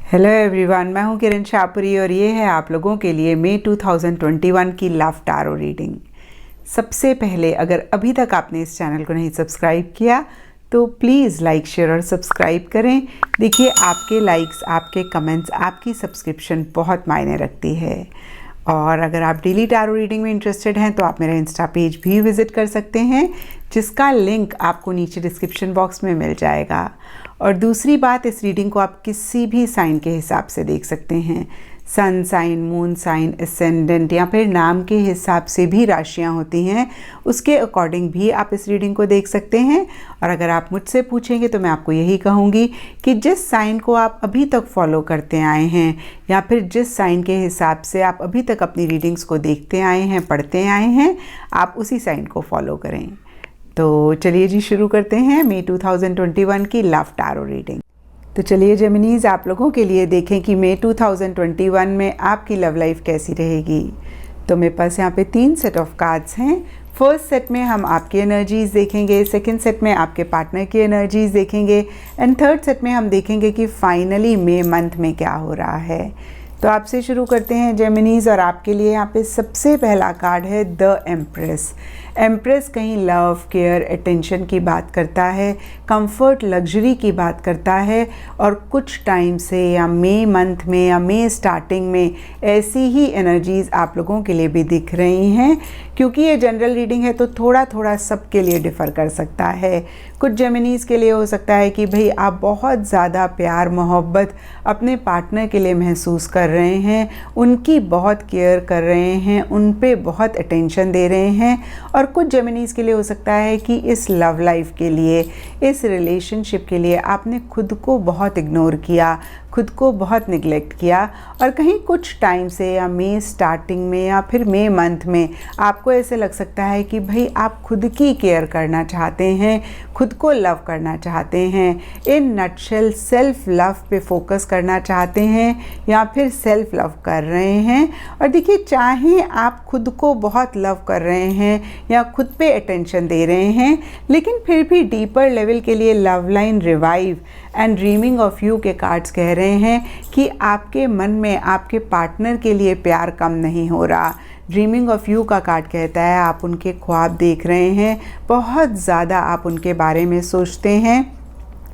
Hello everyone, मैं हूं किरण शाहपुरी और ये है आप लोगों के लिए मई 2021 की लव टैरो रीडिंग। सबसे पहले अगर अभी तक आपने इस चैनल को नहीं सब्सक्राइब किया तो प्लीज़ लाइक शेयर और सब्सक्राइब करें। देखिए, आपके लाइक्स, आपके कमेंट्स, आपकी सब्सक्रिप्शन बहुत मायने रखती है। और अगर आप डेली टैरो रीडिंग में इंटरेस्टेड हैं तो आप मेरा इंस्टा पेज भी विज़िट कर सकते हैं, जिसका लिंक आपको नीचे डिस्क्रिप्शन बॉक्स में मिल जाएगा। और दूसरी बात, इस रीडिंग को आप किसी भी साइन के हिसाब से देख सकते हैं। Sun sign, moon sign, ascendant या फिर नाम के हिसाब से भी राशियां होती हैं, उसके अकॉर्डिंग भी आप इस रीडिंग को देख सकते हैं। और अगर आप मुझसे पूछेंगे तो मैं आपको यही कहूँगी कि जिस साइन को आप अभी तक फॉलो करते आए हैं या फिर जिस साइन के हिसाब से आप अभी तक अपनी रीडिंग्स को देखते आए हैं, पढ़ते आए हैं, आप उसी साइन को फॉलो करें। तो चलिए जी, शुरू करते हैं मई 2021 की लव टैरो रीडिंग। तो चलिए जेमिनीज, आप लोगों के लिए देखें कि मई 2021 में आपकी लव लाइफ कैसी रहेगी। तो मेरे पास यहाँ पे 3 सेट ऑफ कार्ड्स हैं। फर्स्ट सेट में हम आपकी एनर्जीज़ देखेंगे, सेकंड सेट में आपके पार्टनर की एनर्जीज़ देखेंगे एंड थर्ड सेट में हम देखेंगे कि फाइनली मई मंथ में क्या हो रहा है। तो आपसे शुरू करते हैं जेमिनीज, और आपके लिए यहाँ पे सबसे पहला कार्ड है द एम्प्रेस। एम्प्रेस कहीं लव, केयर, अटेंशन की बात करता है, कंफर्ट, लग्जरी की बात करता है। और कुछ टाइम से या मई मंथ में या मई स्टार्टिंग में ऐसी ही एनर्जीज़ आप लोगों के लिए भी दिख रही हैं। क्योंकि ये जनरल रीडिंग है तो थोड़ा थोड़ा सबके लिए डिफ़र कर सकता है। कुछ जेमिनीज़ के लिए हो सकता है कि भाई आप बहुत ज़्यादा प्यार मोहब्बत अपने पार्टनर के लिए महसूस कर रहे हैं, उनकी बहुत केयर कर रहे हैं, उन पे बहुत अटेंशन दे रहे हैं। और कुछ जेमिनीज़ के लिए हो सकता है कि इस लव लाइफ के लिए, इस रिलेशनशिप के लिए आपने खुद को बहुत इग्नोर किया, खुद को बहुत निगलेक्ट किया। और कहीं कुछ टाइम से या मई स्टार्टिंग में या फिर मई मंथ में आपको ऐसे लग सकता है कि भाई आप खुद की केयर करना चाहते हैं, खुद को लव करना चाहते हैं, इन नटशेल सेल्फ लव पे फोकस करना चाहते हैं या फिर सेल्फ लव कर रहे हैं। और देखिए, चाहे आप खुद को बहुत लव कर रहे हैं या खुद पे अटेंशन दे रहे हैं, लेकिन फिर भी डीपर लेवल के लिए love line revive and dreaming of you के कार्ड्स कह रहे हैं कि आपके मन में आपके पार्टनर के लिए प्यार कम नहीं हो रहा। ड्रीमिंग ऑफ यू का कार्ड कहता है आप उनके ख्वाब देख रहे हैं, बहुत ज़्यादा आप उनके बारे में सोचते हैं।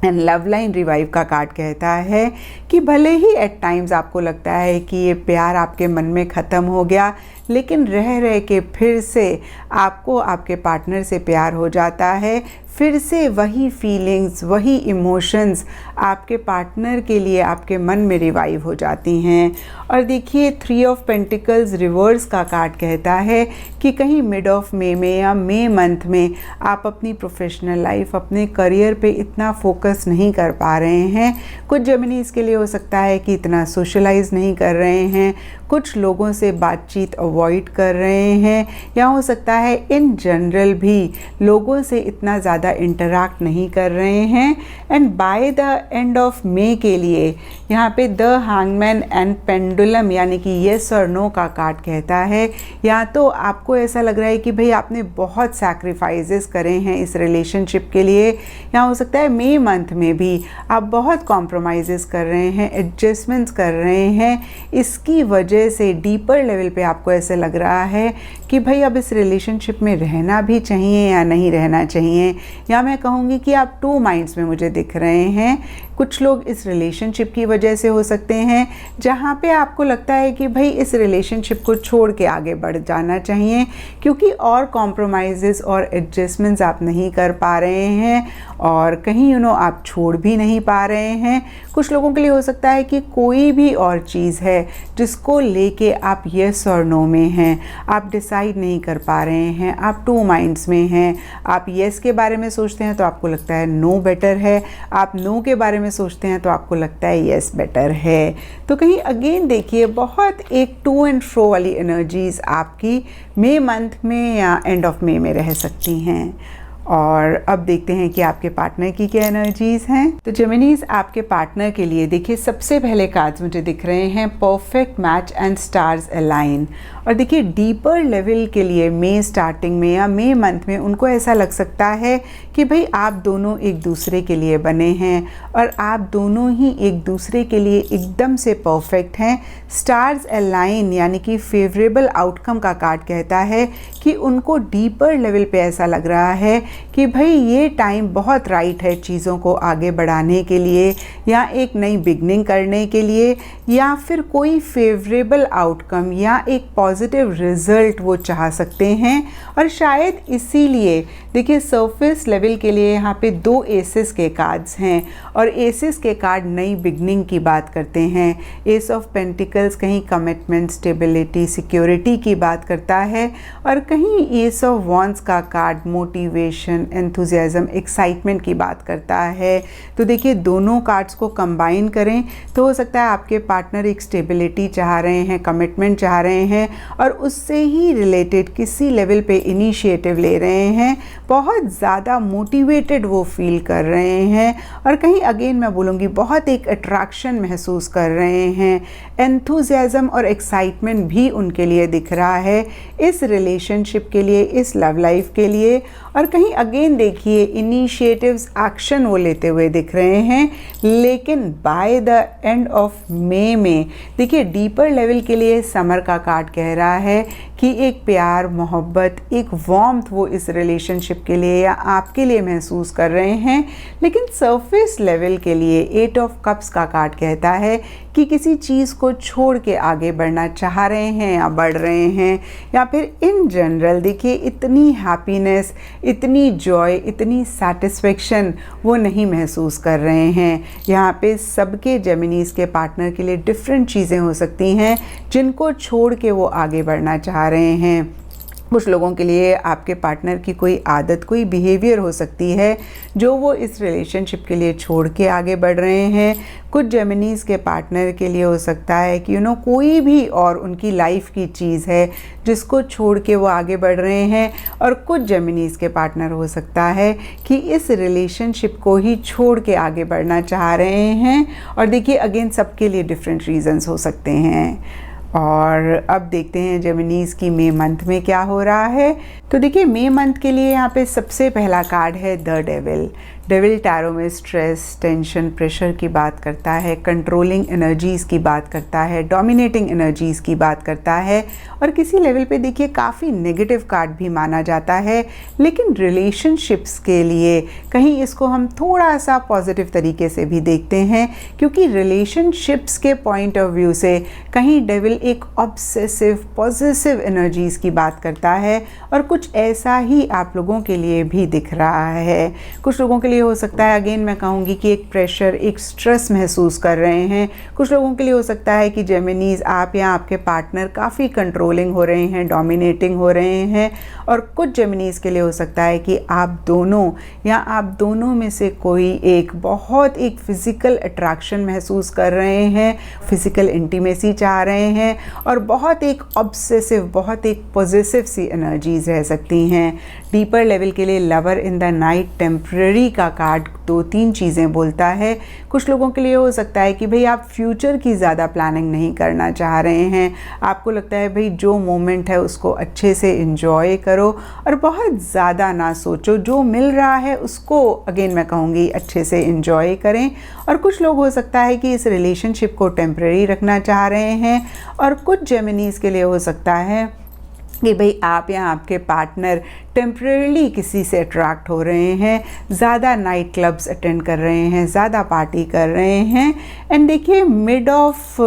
एंड लव लाइन रिवाइव का कार्ड कहता है कि भले ही एट टाइम्स आपको लगता है कि ये प्यार आपके मन में ख़त्म हो गया, लेकिन रह रह के फिर से आपको आपके पार्टनर से प्यार हो जाता है। फिर से वही फीलिंग्स, वही इमोशंस आपके पार्टनर के लिए आपके मन में रिवाइव हो जाती हैं। और देखिए, 3 ऑफ पेंटिकल्स रिवर्स का कार्ड कहता है कि कहीं मिड ऑफ मई में या मई मंथ में आप अपनी प्रोफेशनल लाइफ, अपने करियर पे इतना फोकस नहीं कर पा रहे हैं। कुछ जेमिनीज़ के लिए हो सकता है कि इतना सोशलाइज नहीं कर रहे हैं, कुछ लोगों से बातचीत अवॉइड कर रहे हैं, या हो सकता है इन जनरल भी लोगों से इतना ज़्यादा इंटरैक्ट नहीं कर रहे हैं। And by the end of May के लिए यहाँ पे द हैंगमैन एंड पेंडुलम यानी कि येस और नो का कार्ड कहता है, या तो आपको ऐसा लग रहा है कि भाई आपने बहुत सैक्रिफाइसेस करे हैं इस रिलेशनशिप के लिए, या हो सकता है मई मंथ में भी आप बहुत कॉम्प्रोमाइज़ेस कर रहे हैं, एडजस्टमेंट्स कर रहे हैं। इसकी वजह से डीपर लेवल पे आपको ऐसे लग रहा है कि भाई अब इस रिलेशनशिप में रहना भी चाहिए या नहीं रहना चाहिए, या मैं कहूँगी कि आप 2 माइंड्स में मुझे दिख रहे हैं। कुछ लोग इस रिलेशनशिप की वजह से हो सकते हैं जहाँ पे आपको लगता है कि भाई इस रिलेशनशिप को छोड़ के आगे बढ़ जाना चाहिए, क्योंकि और कॉम्प्रोमाइज़ेस और एडजस्टमेंट्स आप नहीं कर पा रहे हैं और कहीं आप छोड़ भी नहीं पा रहे हैं। कुछ लोगों के लिए हो सकता है कि कोई भी और चीज़ है जिसको लेके आप येस और नो में हैं, आप डिसाइड नहीं कर पा रहे हैं, आप 2 माइंड्स में हैं। आप येस के बारे में सोचते हैं तो आपको लगता है नो बेटर है, आप नो के बारे में सोचते हैं तो आपको लगता है येस बेटर है। तो कहीं अगेन देखिए, बहुत एक टू एंड फ्रो वाली एनर्जीज़ आपकी मई मंथ में या एंड ऑफ मई में रह सकती हैं। और अब देखते हैं कि आपके पार्टनर की क्या एनर्जीज हैं। तो जेमिनीज, आपके पार्टनर के लिए देखिए सबसे पहले कार्ड्स मुझे दिख रहे हैं perfect match and stars align. और देखिए डीपर लेवल के लिए मई स्टार्टिंग में या मई मंथ में उनको ऐसा लग सकता है कि भाई आप दोनों एक दूसरे के लिए बने हैं और आप दोनों ही एक दूसरे के लिए एकदम से परफेक्ट हैं। स्टार्स अलाइन यानी कि फेवरेबल आउटकम का कार्ड कहता है कि उनको डीपर लेवल पे ऐसा लग रहा है कि भाई ये टाइम बहुत राइट है चीज़ों को आगे बढ़ाने के लिए या एक नई बिगनिंग करने के लिए, या फिर कोई फेवरेबल आउटकम या एक पॉजिटिव रिजल्ट वो चाह सकते हैं। और शायद इसीलिए देखिए सरफेस लेवल के लिए यहाँ पे 2 एसेस के कार्ड्स हैं और एसेस के कार्ड नई बिगनिंग की बात करते हैं। एस ऑफ पेंटिकल्स कहीं कमिटमेंट, स्टेबिलिटी, सिक्योरिटी की बात करता है और कहीं एस ऑफ वॉन्ड्स का कार्ड मोटिवेशन, एंथुजियाज्म, एक्साइटमेंट की बात करता है। तो देखिए दोनों कार्ड्स को कंबाइन करें तो हो सकता है आपके पार्टनर एक स्टेबिलिटी चाह रहे हैं, कमिटमेंट चाह रहे हैं और उससे ही रिलेटेड किसी लेवल पे इनिशिएटिव ले रहे हैं। बहुत ज़्यादा मोटिवेटेड वो फील कर रहे हैं और कहीं अगेन मैं बोलूँगी बहुत एक अट्रैक्शन महसूस कर रहे हैं। एंथुजियाज्म और एक्साइटमेंट भी उनके लिए दिख रहा है इस रिलेशनशिप के लिए, इस लव लाइफ के लिए। और कहीं अगेन देखिए इनिशिएटिव्स, एक्शन वो लेते हुए दिख रहे हैं। लेकिन by the end of May में देखिए डीपर लेवल के लिए समर का कार्ड कह रहा है कि एक प्यार, मोहब्बत, एक वार्मथ वो इस रिलेशनशिप के लिए या आपके लिए महसूस कर रहे हैं। लेकिन सरफेस लेवल के लिए 8 ऑफ कप्स का कार्ड कहता है कि किसी चीज़ को छोड़ के आगे बढ़ना चाह रहे हैं या बढ़ रहे हैं, या फिर इन जनरल देखिए इतनी हैप्पीनेस, इतनी जॉय, इतनी सेटिस्फेक्शन वो नहीं महसूस कर रहे हैं। यहाँ पे सबके जेमिनीज के पार्टनर के लिए डिफरेंट चीज़ें हो सकती हैं जिनको छोड़ के वो आगे बढ़ना चाह रहे हैं। कुछ लोगों के लिए आपके पार्टनर की कोई आदत, कोई बिहेवियर हो सकती है जो वो इस रिलेशनशिप के लिए छोड़ के आगे बढ़ रहे हैं। कुछ जेमिनीज के पार्टनर के लिए हो सकता है कि कोई भी और उनकी लाइफ की चीज़ है जिसको छोड़ के वो आगे बढ़ रहे हैं। और कुछ जेमिनीज के पार्टनर हो सकता है कि इस रिलेशनशिप को ही छोड़ के आगे बढ़ना चाह रहे हैं। और देखिए अगेन सबके लिए डिफरेंट रीजंस हो सकते हैं। और अब देखते हैं जेमिनीज की मई मंथ में क्या हो रहा है। तो देखिए मई मंथ के लिए यहाँ पे सबसे पहला कार्ड है द डेविल। डेविल टैरो में स्ट्रेस, टेंशन, प्रेशर की बात करता है, कंट्रोलिंग एनर्जीज़ की बात करता है, डोमिनेटिंग एनर्जीज़ की बात करता है और किसी लेवल पे देखिए काफ़ी नेगेटिव कार्ड भी माना जाता है। लेकिन रिलेशनशिप्स के लिए कहीं इसको हम थोड़ा सा पॉजिटिव तरीके से भी देखते हैं, क्योंकि रिलेशनशिप्स के पॉइंट ऑफ व्यू से कहीं डेविल एक ऑब्सेसिव, पॉजिटिव एनर्जीज़ की बात करता है और कुछ ऐसा ही आप लोगों के लिए भी दिख रहा है। कुछ लोगों के लिए हो सकता है अगेन मैं कहूँगी कि एक प्रेशर, एक स्ट्रेस महसूस कर रहे हैं। कुछ लोगों के लिए हो सकता है कि जेमिनीज आप या आपके पार्टनर काफ़ी कंट्रोलिंग हो रहे हैं, डोमिनेटिंग हो रहे हैं। और कुछ जेमिनीज के लिए हो सकता है कि आप दोनों या आप दोनों में से कोई एक बहुत एक फिज़िकल अट्रैक्शन महसूस कर रहे हैं, फिज़िकल इंटीमेसी चाह रहे हैं और बहुत एक ऑब्सेसिव, बहुत एक पॉजिटिव सी एनर्जीज रह सकती हैं। डीपर लेवल के लिए lover in the night, temporary का कार्ड 2-3 चीज़ें बोलता है। कुछ लोगों के लिए हो सकता है कि भाई आप फ्यूचर की ज़्यादा प्लानिंग नहीं करना चाह रहे हैं। आपको लगता है भाई जो मोमेंट है उसको अच्छे से एंजॉय करो और बहुत ज़्यादा ना सोचो, जो मिल रहा है उसको अगेन मैं कहूँगी अच्छे से एंजॉय करें। और कुछ लोग हो सकता है कि इस रिलेशनशिप को टेम्पररी रखना चाह रहे हैं। और कुछ जेमिनीज के लिए हो सकता है कि भाई आप या आपके पार्टनर टेम्परेली किसी से अट्रैक्ट हो रहे हैं, ज़्यादा नाइट क्लब्स अटेंड कर रहे हैं, ज़्यादा पार्टी कर रहे हैं। एंड देखिए मिड ऑफ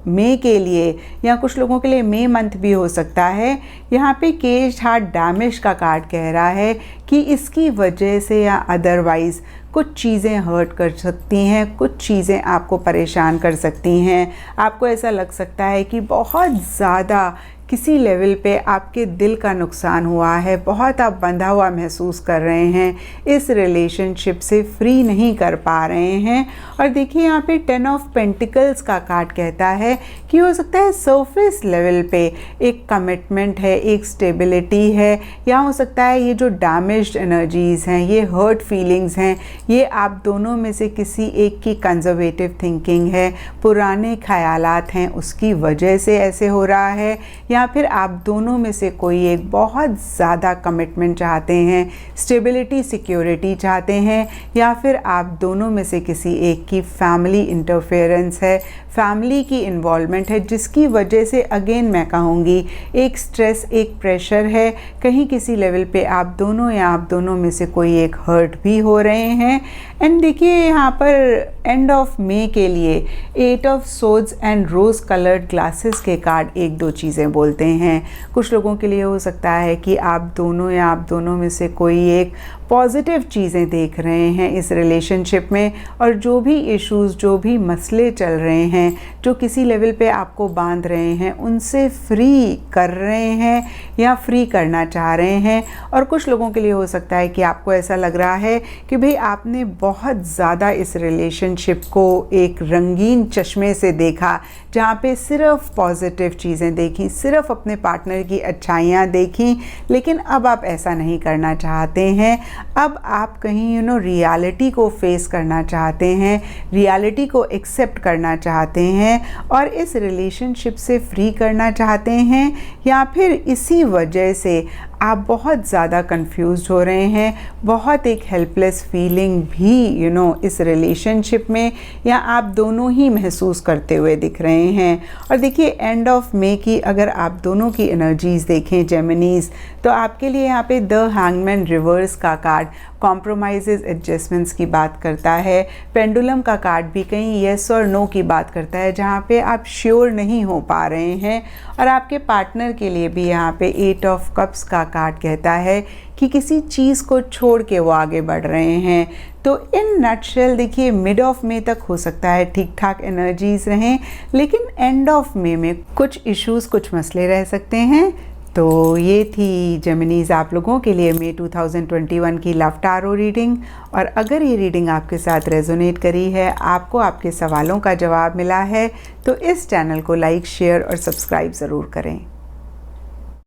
मई के लिए या कुछ लोगों के लिए मई मंथ भी हो सकता है। यहाँ पे केज्ड हार्ट डैमेज का कार्ड कह रहा है कि इसकी वजह से या अदरवाइज़ कुछ चीज़ें हर्ट कर सकती हैं, कुछ चीज़ें आपको परेशान कर सकती हैं। आपको ऐसा लग सकता है कि बहुत ज़्यादा किसी लेवल पे आपके दिल का नुकसान हुआ है, बहुत आप बंधा हुआ महसूस कर रहे हैं, इस रिलेशनशिप से फ्री नहीं कर पा रहे हैं। और देखिए यहाँ पे 10 ऑफ पेंटिकल्स का कार्ड कहता है कि हो सकता है सरफेस लेवल पे एक कमिटमेंट है, एक स्टेबिलिटी है, या हो सकता है ये जो डैमेज्ड एनर्जीज़ हैं, ये हर्ट फीलिंग्स हैं, ये आप दोनों में से किसी एक की कंजर्वेटिव थिंकिंग है, पुराने ख्यालात हैं, उसकी वजह से ऐसे हो रहा है। या फिर आप दोनों में से कोई एक बहुत ज़्यादा कमिटमेंट चाहते हैं, स्टेबिलिटी सिक्योरिटी चाहते हैं, या फिर आप दोनों में से किसी एक की फैमिली इंटरफेरेंस है, फैमिली की इन्वॉल्वमेंट है, जिसकी वजह से अगेन मैं कहूँगी एक स्ट्रेस, एक प्रेशर है। कहीं किसी लेवल पे आप दोनों या आप दोनों में से कोई एक हर्ट भी हो रहे हैं। एंड देखिए यहाँ पर एंड ऑफ मे के लिए 8 of swords and rose coloured glasses के कार्ड एक दो चीज़ें बोलते हैं। कुछ लोगों के लिए हो सकता है कि आप दोनों या आप दोनों में से कोई एक पॉजिटिव चीज़ें देख रहे हैं इस रिलेशनशिप में, और जो भी इश्यूज़, जो भी मसले चल रहे हैं, जो किसी लेवल पे आपको बांध रहे हैं, उनसे फ्री कर रहे हैं या फ्री करना चाह रहे हैं। और कुछ लोगों के लिए हो सकता है कि आपको ऐसा लग रहा है कि भाई आपने बहुत ज़्यादा इस रिलेशनशिप को एक रंगीन चश्मे से देखा, जहाँ पे सिर्फ पॉजिटिव चीज़ें देखी, सिर्फ अपने पार्टनर की अच्छाइयाँ देखी, लेकिन अब आप ऐसा नहीं करना चाहते हैं। अब आप कहीं रियलिटी को फेस करना चाहते हैं, रियलिटी को एक्सेप्ट करना चाहते हैं और इस रिलेशनशिप से फ्री करना चाहते हैं, या फिर इसी वजह से आप बहुत ज़्यादा कंफ्यूज्ड हो रहे हैं, बहुत एक हेल्पलेस फीलिंग भी इस रिलेशनशिप में या आप दोनों ही महसूस करते हुए दिख रहे हैं। और देखिए एंड ऑफ मे की अगर आप दोनों की एनर्जीज़ देखें जेमिनीज़, तो आपके लिए यहाँ पे द हैंगमैन रिवर्स का कार्ड कॉम्प्रोमाइज़ एडजस्टमेंट्स की बात करता है। पेंडुलम का कार्ड भी कहीं येस और नो की बात करता है, जहाँ पे आप श्योर नहीं हो पा रहे हैं। और आपके पार्टनर के लिए भी यहाँ पे 8 ऑफ कप्स का कार्ड कहता है कि किसी चीज़ को छोड़ के वो आगे बढ़ रहे हैं। तो इन नटशेल देखिए मिड ऑफ मे तक हो सकता है ठीक ठाक एनर्जीज़ रहें, लेकिन एंड ऑफ मे में कुछ इश्यूज़, कुछ मसले रह सकते हैं। तो ये थी जेमिनीज़ आप लोगों के लिए मई 2021 की लव टारो रीडिंग। और अगर ये रीडिंग आपके साथ रेजोनेट करी है, आपको आपके सवालों का जवाब मिला है, तो इस चैनल को लाइक, शेयर और सब्सक्राइब ज़रूर करें।